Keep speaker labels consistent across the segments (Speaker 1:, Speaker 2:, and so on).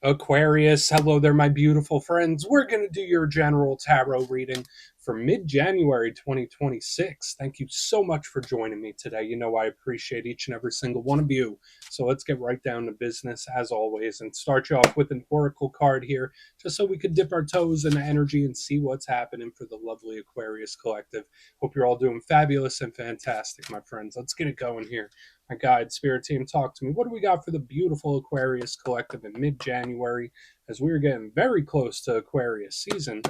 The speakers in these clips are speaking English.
Speaker 1: Aquarius, hello there, my beautiful friends. We're going to do your general tarot reading for mid-January 2026. Thank you so much for joining me today. You know I appreciate each and every single one of you. So let's get right down to business as always and start you off with an oracle card here just so we could dip our toes in the energy and see what's happening for the lovely Aquarius collective. Hope you're all doing fabulous and fantastic, my friends. Let's get it going here. My guide, spirit team, talk to me. What do we got for the beautiful Aquarius collective in mid-January as we're getting very close to Aquarius season?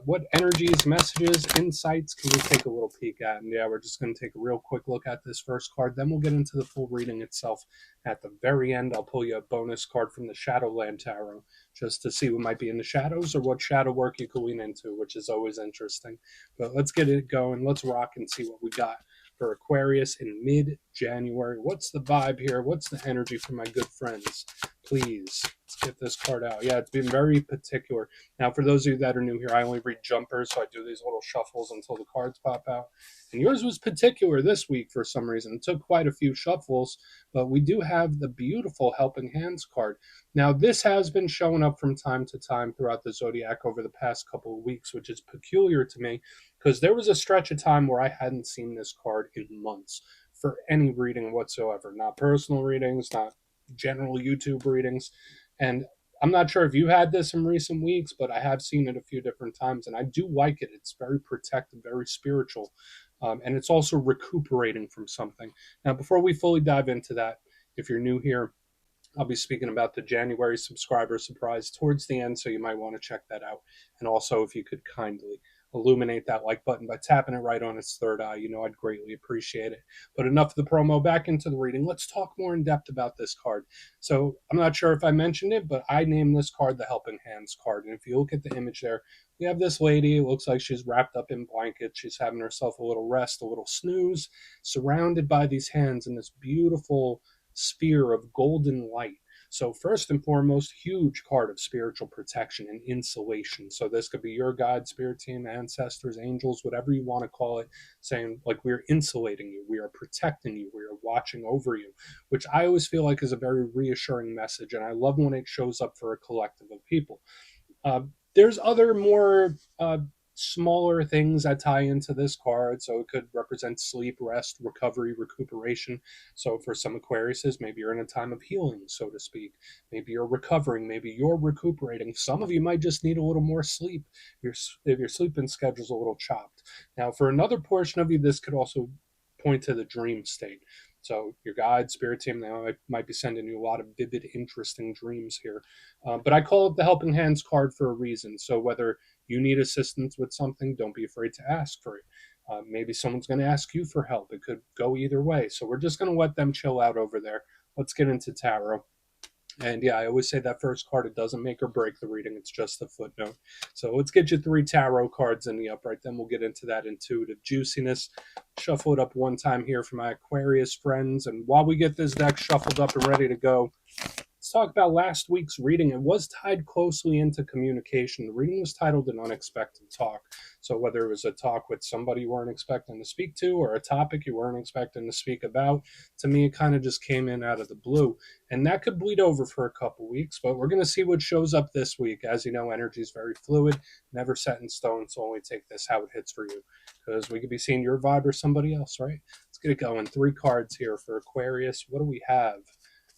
Speaker 1: What energies, messages, insights can we take a little peek at? And yeah, we're just going to take a real quick look at this first card. Then we'll get into the full reading itself. At the very end, I'll pull you a bonus card from the Shadowland Tarot just to see what might be in the shadows or what shadow work you can lean into, which is always interesting. But let's get it going. Let's rock and see what we got for Aquarius in mid-January. What's the vibe here? What's the energy for my good friends? Please, let's get this card out. Yeah, it's been very particular. Now, for those of you that are new here, I only read jumpers, so I do these little shuffles until the cards pop out. And yours was particular this week for some reason. It took quite a few shuffles, but we do have the beautiful Helping Hands card. Now, this has been showing up from time to time throughout the Zodiac over the past couple of weeks, which is peculiar to me because there was a stretch of time where I hadn't seen this card in months for any reading whatsoever. Not personal readings, not general YouTube readings. And I'm not sure if you had this in recent weeks, but I have seen it a few different times, and I do like it. It's very protective, very spiritual, and it's also recuperating from something. Now, before we fully dive into that, if you're new here, I'll be speaking about the January subscriber surprise towards the end, so you might want to check that out. And also, if you could kindly illuminate that like button by tapping it right on its third eye, I'd greatly appreciate it. But enough of the promo, back into the reading. Let's talk more in depth about this card. So I'm not sure if I mentioned it, but I named this card the Helping Hands card. And if you look at the image there, we have this lady. It looks like she's wrapped up in blankets. She's having herself a little rest, a little snooze, surrounded by these hands in this beautiful sphere of golden light. So first and foremost, huge card of spiritual protection and insulation. So this could be your God, spirit team, ancestors, angels, whatever you want to call it, saying like we're insulating you, we are protecting you, we are watching over you, which I always feel like is a very reassuring message. And I love when it shows up for a collective of people. There's other more smaller things that tie into this card. So it could represent sleep, rest, recovery, recuperation. So for some Aquariuses, maybe you're in a time of healing, so to speak. Maybe you're recovering. Maybe you're recuperating. Some of you might just need a little more sleep if your sleeping schedule's a little chopped. Now, for another portion of you, this could also point to the dream state. So your guide, spirit team, now might be sending you a lot of vivid, interesting dreams here. But I call it the Helping Hands card for a reason. So whether you need assistance with something, don't be afraid to ask for it. Maybe someone's going to ask you for help. It could go either way. So we're just going to let them chill out over there. Let's get into tarot. And yeah, I always say that first card, it doesn't make or break the reading. It's just a footnote. So let's get you 3 tarot cards in the upright. Then we'll get into that intuitive juiciness. Shuffle it up one time here for my Aquarius friends. And while we get this deck shuffled up and ready to go, let's talk about last week's reading. It was tied closely into communication. The reading was titled An Unexpected Talk. So whether it was a talk with somebody you weren't expecting to speak to or a topic you weren't expecting to speak about, to me, it kind of just came in out of the blue. And that could bleed over for a couple weeks, but we're going to see what shows up this week. As you know, energy is very fluid, never set in stone, so only take this how it hits for you. Because we could be seeing your vibe or somebody else, right? Let's get it going. 3 cards here for Aquarius. What do we have,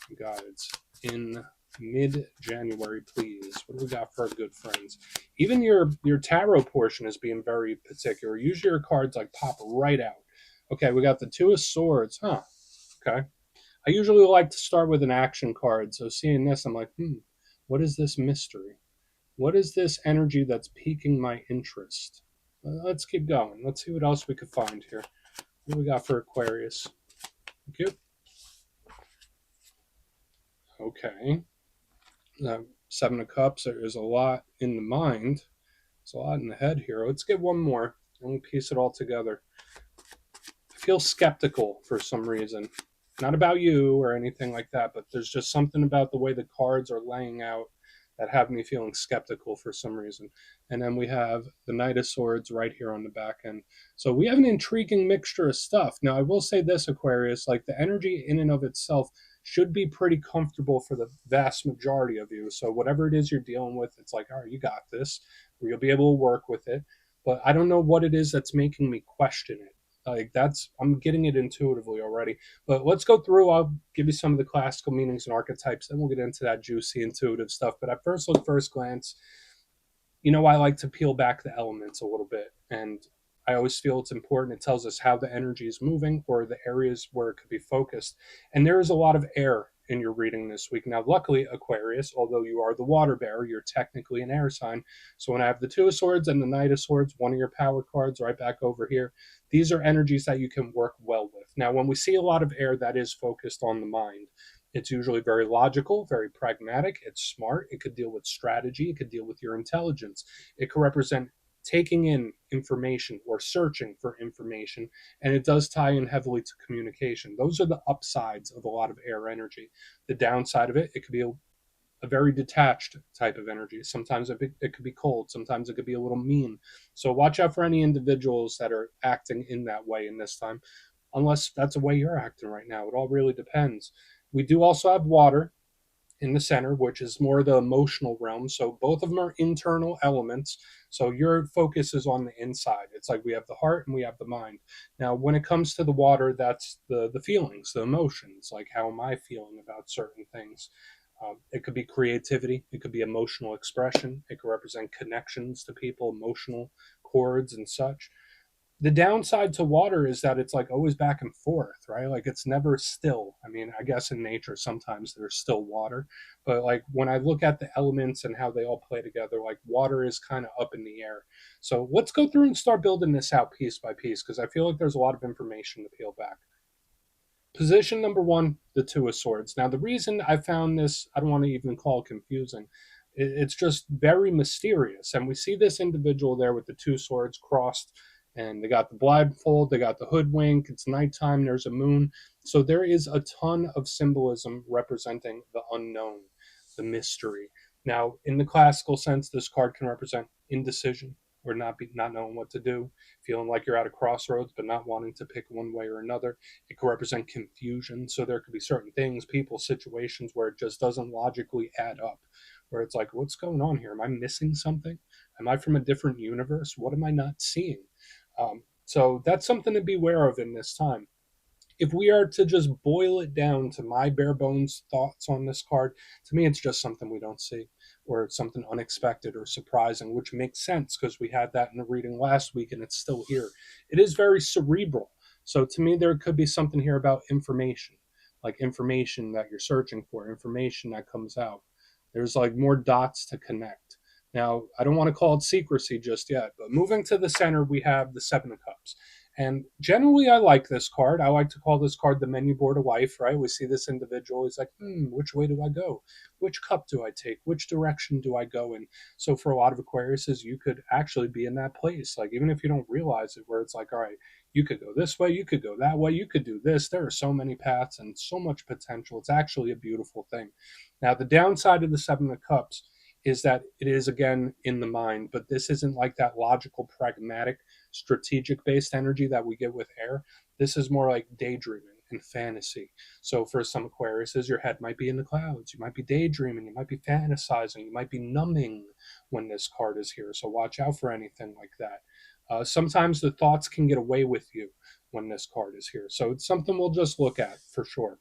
Speaker 1: you guys, in mid-January, please? What do we got for our good friends? Even your tarot portion is being very particular. Usually your cards like pop right out. Okay, we got the 2 of Swords. Okay. I usually like to start with an action card. So seeing this, I'm like, what is this mystery? What is this energy that's piquing my interest? Let's keep going. Let's see what else we could find here. What do we got for Aquarius? Thank you. Okay. 7 of Cups, there is a lot in the mind. There's a lot in the head here. Let's get one more and we'll piece it all together. I feel skeptical for some reason. Not about you or anything like that, but there's just something about the way the cards are laying out that have me feeling skeptical for some reason. And then we have the Knight of Swords right here on the back end. So we have an intriguing mixture of stuff. Now, I will say this, Aquarius, like the energy in and of itself should be pretty comfortable for the vast majority of you. So whatever it is you're dealing with, it's like, all right, you got this, or you'll be able to work with it. But I don't know what it is that's making me question it. Like that's I'm getting it intuitively already. But let's go through. I'll give you some of the classical meanings and archetypes, then we'll get into that juicy intuitive stuff. But at first glance, I like to peel back the elements a little bit. And I always feel it's important. It tells us how the energy is moving or the areas where it could be focused. And there is a lot of air in your reading this week. Now, luckily, Aquarius, although you are the water bearer, you're technically an air sign. So when I have the Two of Swords and the Knight of Swords, one of your power cards right back over here, these are energies that you can work well with. Now, when we see a lot of air that is focused on the mind, it's usually very logical, very pragmatic. It's smart. It could deal with strategy. It could deal with your intelligence. It could represent taking in information or searching for information. And it does tie in heavily to communication. Those are the upsides of a lot of air energy. The downside of it, it could be a very detached type of energy. Sometimes it could be cold. Sometimes it could be a little mean. So watch out for any individuals that are acting in that way in this time, unless that's the way you're acting right now. It all really depends. We do also have water in the center, which is more the emotional realm. So both of them are internal elements. So your focus is on the inside. It's like we have the heart and we have the mind. Now, when it comes to the water, that's the feelings, the emotions. Like, how am I feeling about certain things? It could be creativity. It could be emotional expression. It could represent connections to people, emotional chords and such. The downside to water is that it's like always back and forth, right? Like it's never still. I mean, I guess in nature sometimes there's still water, but like when I look at the elements and how they all play together, like water is kind of up in the air. So let's go through and start building this out piece by piece because I feel like there's a lot of information to peel back. Position number one, the Two of Swords. Now, the reason I found this, I don't want to even call it confusing. It's just very mysterious. And we see this individual there with the two swords crossed, and they got the blindfold, they got the hoodwink, it's nighttime, there's a moon. So there is a ton of symbolism representing the unknown, the mystery. Now, in the classical sense, this card can represent indecision or not knowing what to do, feeling like you're at a crossroads but not wanting to pick one way or another. It could represent confusion. So there could be certain things, people, situations where it just doesn't logically add up, where it's like, what's going on here? Am I missing something? Am I from a different universe? What am I not seeing? So that's something to be aware of in this time. If we are to just boil it down to my bare bones thoughts on this card, to me, it's just something we don't see, or it's something unexpected or surprising, which makes sense because we had that in the reading last week and it's still here. It is very cerebral. So to me, there could be something here about information, like information that you're searching for, information that comes out. There's like more dots to connect. Now, I don't want to call it secrecy just yet, but moving to the center, we have the Seven of Cups. And generally, I like this card. I like to call this card the menu board of life, right? We see this individual. He's like, which way do I go? Which cup do I take? Which direction do I go in? So for a lot of Aquariuses, you could actually be in that place. Like, even if you don't realize it, where it's like, all right, you could go this way, you could go that way, you could do this. There are so many paths and so much potential. It's actually a beautiful thing. Now, the downside of the Seven of Cups is that it is, again, in the mind, but this isn't like that logical, pragmatic, strategic based energy that we get with air. This is more like daydreaming and fantasy. So for some Aquariuses, your head might be in the clouds. You might be daydreaming. You might be fantasizing. You might be numbing when this card is here. So watch out for anything like that. Sometimes the thoughts can get away with you when this card is here. So it's something we'll just look at for sure.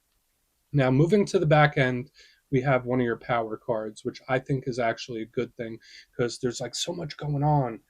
Speaker 1: Now, moving to the back end, we have one of your power cards, which I think is actually a good thing because there's like so much going on,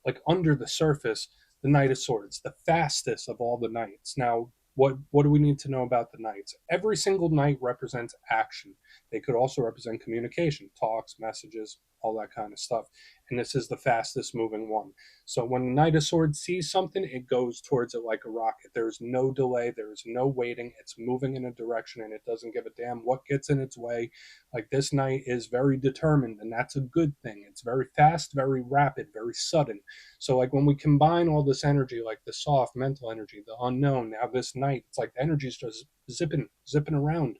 Speaker 1: like under the surface. The Knight of Swords, the fastest of all the knights. Now, what do we need to know about the knights? Every single knight represents action. They could also represent communication, talks, messages, all that kind of stuff. And this is the fastest moving one. So when the Knight of Swords sees something, it goes towards it like a rocket. There's no delay. There's no waiting. It's moving in a direction and it doesn't give a damn what gets in its way. Like this knight is very determined and that's a good thing. It's very fast, very rapid, very sudden. So like when we combine all this energy, like the soft mental energy, the unknown, now this night, it's like the energy's just zipping around.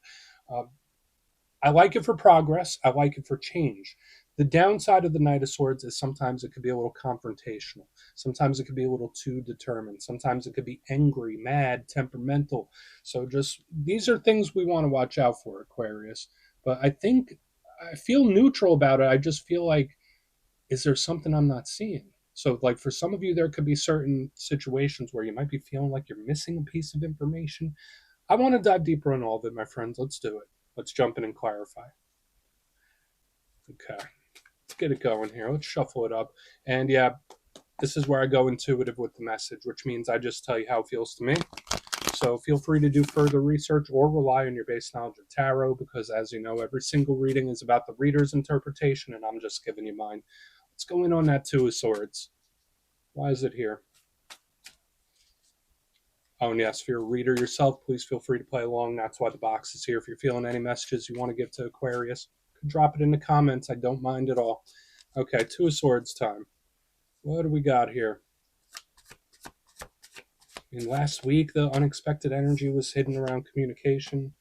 Speaker 1: I like it for progress. I like it for change. The downside of the Knight of Swords is sometimes it could be a little confrontational. Sometimes it could be a little too determined. Sometimes it could be angry, mad, temperamental. So just these are things we want to watch out for, Aquarius. But I feel neutral about it. I just feel like, is there something I'm not seeing? So, like for some of you, there could be certain situations where you might be feeling like you're missing a piece of information. I want to dive deeper on all of it, my friends. Let's do it. Let's jump in and clarify. Okay, let's get it going here. Let's shuffle it up. And yeah, this is where I go intuitive with the message, which means I just tell you how it feels to me. So feel free to do further research or rely on your base knowledge of tarot, because as you know, every single reading is about the reader's interpretation, and I'm just giving you mine. Let's go in on that Two of Swords. Why is it here? Oh, and yes, if you're a reader yourself, please feel free to play along. That's why the box is here. If you're feeling any messages you want to give to Aquarius, drop it in the comments. I don't mind at all. Okay, Two of Swords time. What do we got here? Last week, the unexpected energy was hidden around communication.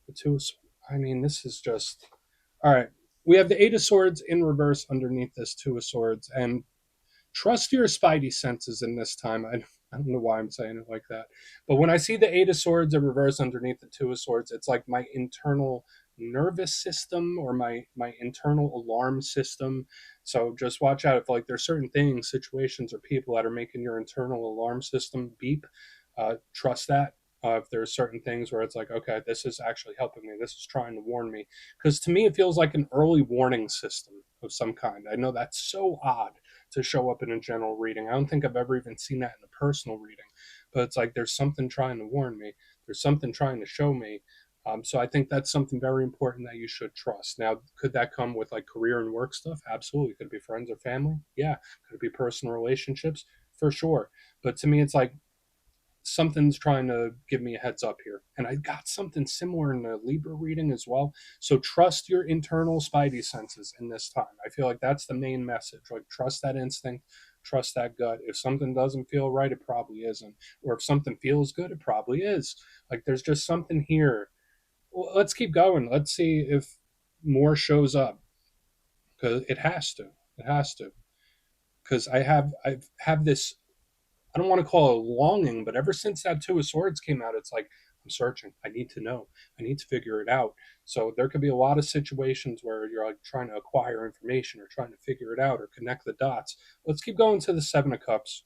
Speaker 1: The Two of Swords. This is just... All right. We have the Eight of Swords in reverse underneath this Two of Swords. And trust your spidey senses in this time. I don't know why I'm saying it like that. But when I see the Eight of Swords in reverse underneath the Two of Swords, it's like my internal nervous system or my internal alarm system. So just watch out if like there's certain things, situations, or people that are making your internal alarm system beep. Trust that. If there's certain things where it's like, okay, this is actually helping me. This is trying to warn me. Because to me, it feels like an early warning system of some kind. I know that's so odd to show up in a general reading. I don't think I've ever even seen that in a personal reading, but it's like there's something trying to warn me. There's something trying to show me. So I think that's something very important that you should trust. Now, could that come with like career and work stuff? Absolutely. Could it be friends or family? Yeah. Could it be personal relationships? For sure. But to me, it's like something's trying to give me a heads up here. And I got something similar in the Libra reading as well. So trust your internal spidey senses in this time. I feel like that's the main message. Like trust that instinct, trust that gut. If something doesn't feel right, it probably isn't. Or if something feels good, it probably is. Like there's just something here. Well, let's keep going. Let's see if more shows up. Because it has to. It has to. Because I have this, I don't want to call it longing, but ever since that Two of Swords came out, it's like, I'm searching. I need to know. I need to figure it out. So there could be a lot of situations where you're like trying to acquire information or trying to figure it out or connect the dots. Let's keep going to the Seven of Cups.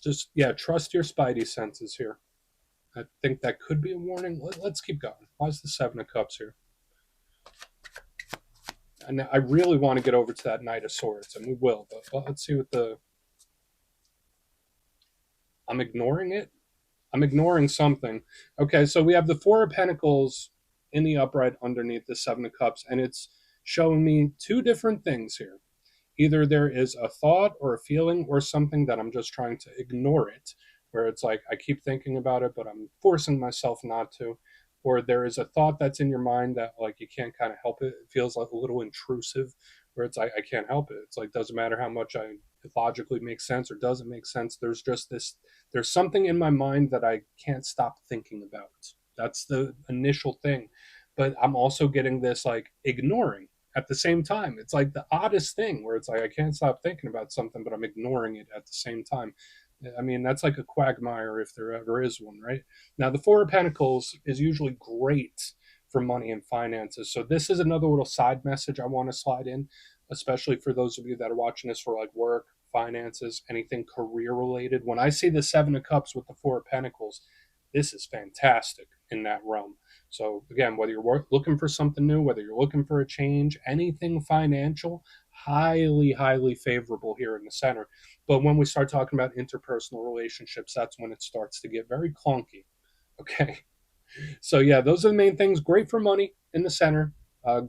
Speaker 1: Just, yeah, trust your spidey senses here. I think that could be a warning. Let's keep going. Why is the Seven of Cups here? And I really want to get over to that Knight of Swords, and we will, but let's see what the... I'm ignoring it. I'm ignoring something. Okay, so we have the Four of Pentacles in the upright underneath the Seven of Cups, and it's showing me two different things here. Either there is a thought or a feeling or something that I'm just trying to ignore it, where it's like I keep thinking about it, but I'm forcing myself not to. Or there is a thought that's in your mind that like you can't kind of help it. It feels like a little intrusive, where it's like I can't help it. It's like doesn't matter how much it logically makes sense or doesn't make sense. There's just this, there's something in my mind that I can't stop thinking about. That's the initial thing. But I'm also getting this like ignoring at the same time. It's like the oddest thing where it's like I can't stop thinking about something, but I'm ignoring it at the same time. That's like a quagmire if there ever is one, right? Now, the Four of Pentacles is usually great for money and finances. So this is another little side message I want to slide in, especially for those of you that are watching this for like work, finances, anything career related. When I see the Seven of Cups with the Four of Pentacles, this is fantastic in that realm. So again, whether you're looking for something new, whether you're looking for a change, anything financial, highly, highly favorable here in the center. But when we start talking about interpersonal relationships, that's when it starts to get very clunky. Okay. So yeah, those are the main things. Great for money in the center.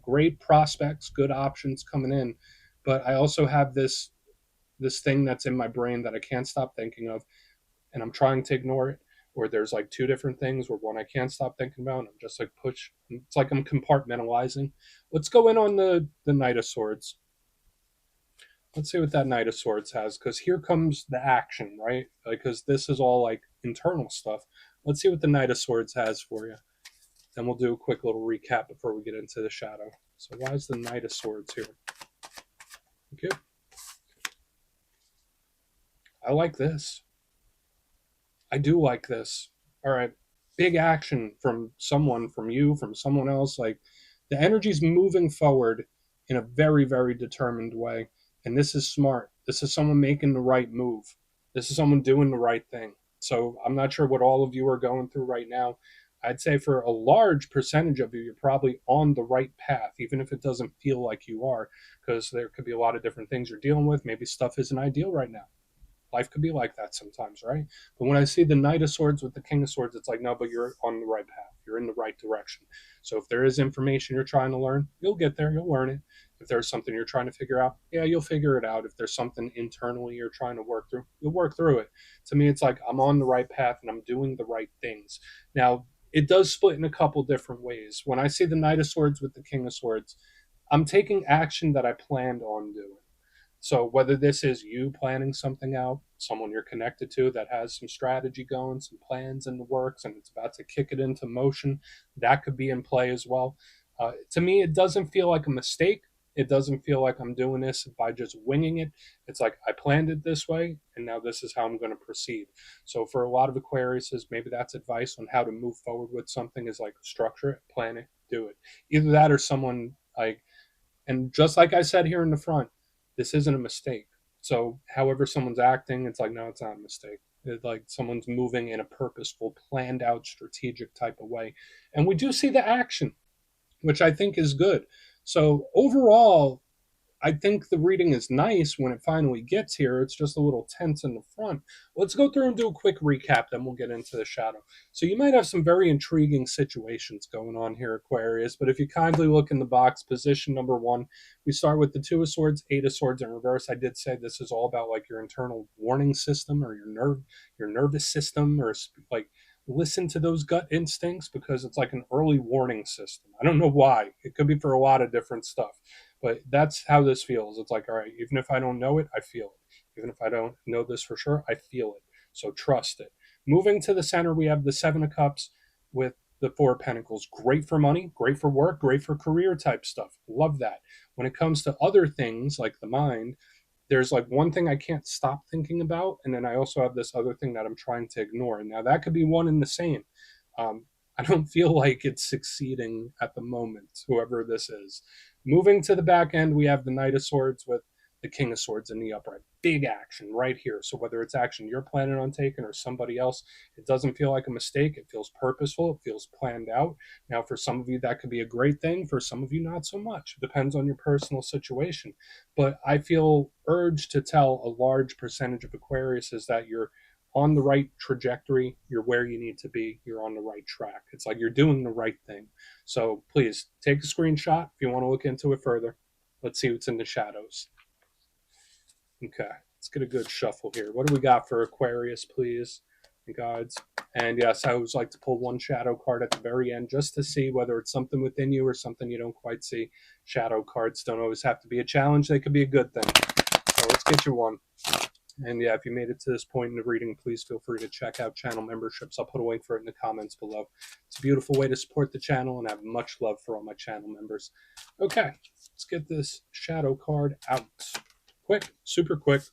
Speaker 1: Great prospects, good options coming in. But I also have this thing that's in my brain that I can't stop thinking of, and I'm trying to ignore it. Or there's like two different things where one I can't stop thinking about, and I'm just like push. It's like I'm compartmentalizing. Let's go in on the Knight of Swords. Let's see what that Knight of Swords has, because here comes the action, right? Because this is all like internal stuff. Let's see what the Knight of Swords has for you. Then we'll do a quick little recap before we get into the shadow. So why is the Knight of Swords here? Okay. I like this. I do like this. All right. Big action from someone, from you, from someone else. Like the energy's moving forward in a very, very determined way. And this is smart. This is someone making the right move. This is someone doing the right thing. So I'm not sure what all of you are going through right now. I'd say for a large percentage of you, you're probably on the right path, even if it doesn't feel like you are, because there could be a lot of different things you're dealing with. Maybe stuff isn't ideal right now. Life could be like that sometimes, right? But when I see the Knight of Swords with the King of Swords, it's like, no, but you're on the right path. You're in the right direction. So if there is information you're trying to learn, you'll get there. You'll learn it. If there's something you're trying to figure out, yeah, you'll figure it out. If there's something internally you're trying to work through, you'll work through it. To me, it's like I'm on the right path and I'm doing the right things. Now, it does split in a couple different ways. When I see the Knight of Swords with the King of Swords, I'm taking action that I planned on doing. So whether this is you planning something out, someone you're connected to that has some strategy going, some plans in the works, and it's about to kick it into motion, that could be in play as well. To me, it doesn't feel like a mistake. It doesn't feel like I'm doing this by just winging it. It's like I planned it this way, and now this is how I'm going to proceed. So for a lot of Aquariuses, maybe that's advice on how to move forward with something is like structure it, plan it, do it. Either that or someone like, and just like I said here in the front, this isn't a mistake. So, however someone's acting, it's like, no, it's not a mistake. It's like someone's moving in a purposeful, planned out, strategic type of way. And we do see the action, which I think is good. So, overall, I think the reading is nice when it finally gets here. It's just a little tense in the front. Let's go through and do a quick recap, then we'll get into the shadow. So, you might have some very intriguing situations going on here, Aquarius, but if you kindly look in the box, position number one, we start with the Two of Swords, Eight of Swords in reverse. I did say this is all about like your internal warning system or your nervous system, or like listen to those gut instincts because it's like an early warning system. I don't know why. It could be for a lot of different stuff. But that's how this feels. It's like, all right, even if I don't know it, I feel it. Even if I don't know this for sure, I feel it. So trust it. Moving to the center, we have the Seven of Cups with the Four of Pentacles. Great for money, great for work, great for career type stuff. Love that. When it comes to other things like the mind, there's like one thing I can't stop thinking about, and then I also have this other thing that I'm trying to ignore. And now that could be one and the same. Um, I don't feel like it's succeeding at the moment, whoever this is. Moving to the back end, we have the Knight of Swords with the King of Swords in the upright. Big action right here. So whether it's action you're planning on taking or somebody else, it doesn't feel like a mistake. It feels purposeful. It feels planned out. Now, for some of you, that could be a great thing. For some of you, not so much. It depends on your personal situation. But I feel urged to tell a large percentage of Aquarius is that you're on the right trajectory, you're where you need to be, you're on the right track. It's like you're doing the right thing. So please take a screenshot if you want to look into it further. Let's see what's in the shadows. Okay, let's get a good shuffle here. What do we got for Aquarius, please, guides? And yes, I always like to pull one shadow card at the very end just to see whether it's something within you or something you don't quite see. Shadow cards don't always have to be a challenge, they could be a good thing. So let's get you one. And yeah, if you made it to this point in the reading, please feel free to check out channel memberships. I'll put a link for it in the comments below. It's a beautiful way to support the channel, and I have much love for all my channel members. Okay, let's get this shadow card out. Quick, super quick.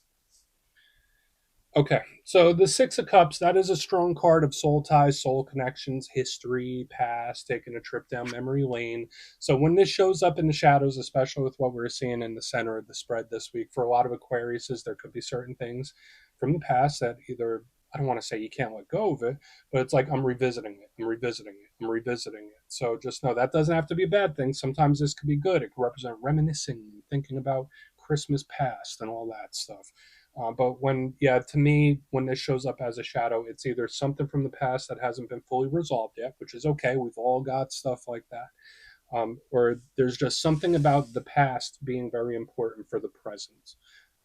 Speaker 1: Okay, so the Six of Cups, that is a strong card of soul ties, soul connections, history, past, taking a trip down memory lane. So when this shows up in the shadows, especially with what we're seeing in the center of the spread this week, for a lot of Aquariuses, there could be certain things from the past that either, I don't want to say you can't let go of it, but it's like I'm revisiting it, I'm revisiting it, I'm revisiting it. So just know that doesn't have to be a bad thing. Sometimes this could be good. It could represent reminiscing, thinking about Christmas past and all that stuff. But when, yeah, to me, when this shows up as a shadow, it's either something from the past that hasn't been fully resolved yet, which is okay. We've all got stuff like that. Or there's just something about the past being very important for the present,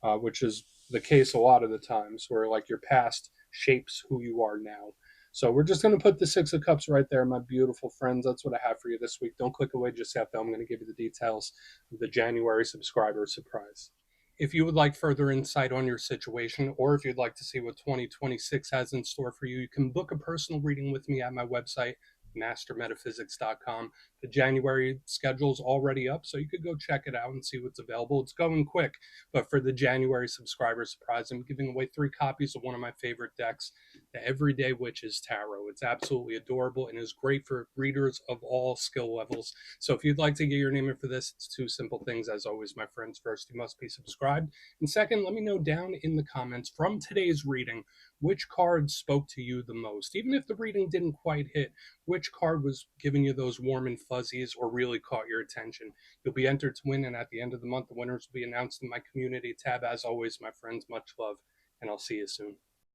Speaker 1: which is the case a lot of the times where like your past shapes who you are now. So we're just going to put the Six of Cups right there, my beautiful friends. That's what I have for you this week. Don't click away just yet, though. I'm going to give you the details of the January subscriber surprise. If you would like further insight on your situation, or if you'd like to see what 2026 has in store for you, you can book a personal reading with me at my website, mastermetaphysics.com. The January schedule's already up, so you could go check it out and see what's available. It's going quick, but for the January subscriber surprise, I'm giving away 3 copies of one of my favorite decks, the Everyday Witches Tarot. It's absolutely adorable and is great for readers of all skill levels. So if you'd like to get your name in for this, it's 2 simple things. As always, my friends, first, you must be subscribed. And second, let me know down in the comments from today's reading which card spoke to you the most. Even if the reading didn't quite hit, which card was giving you those warm and fuzzies or really caught your attention. You'll be entered to win, and at the end of the month, the winners will be announced in my community tab. As always, my friends, much love, and I'll see you soon.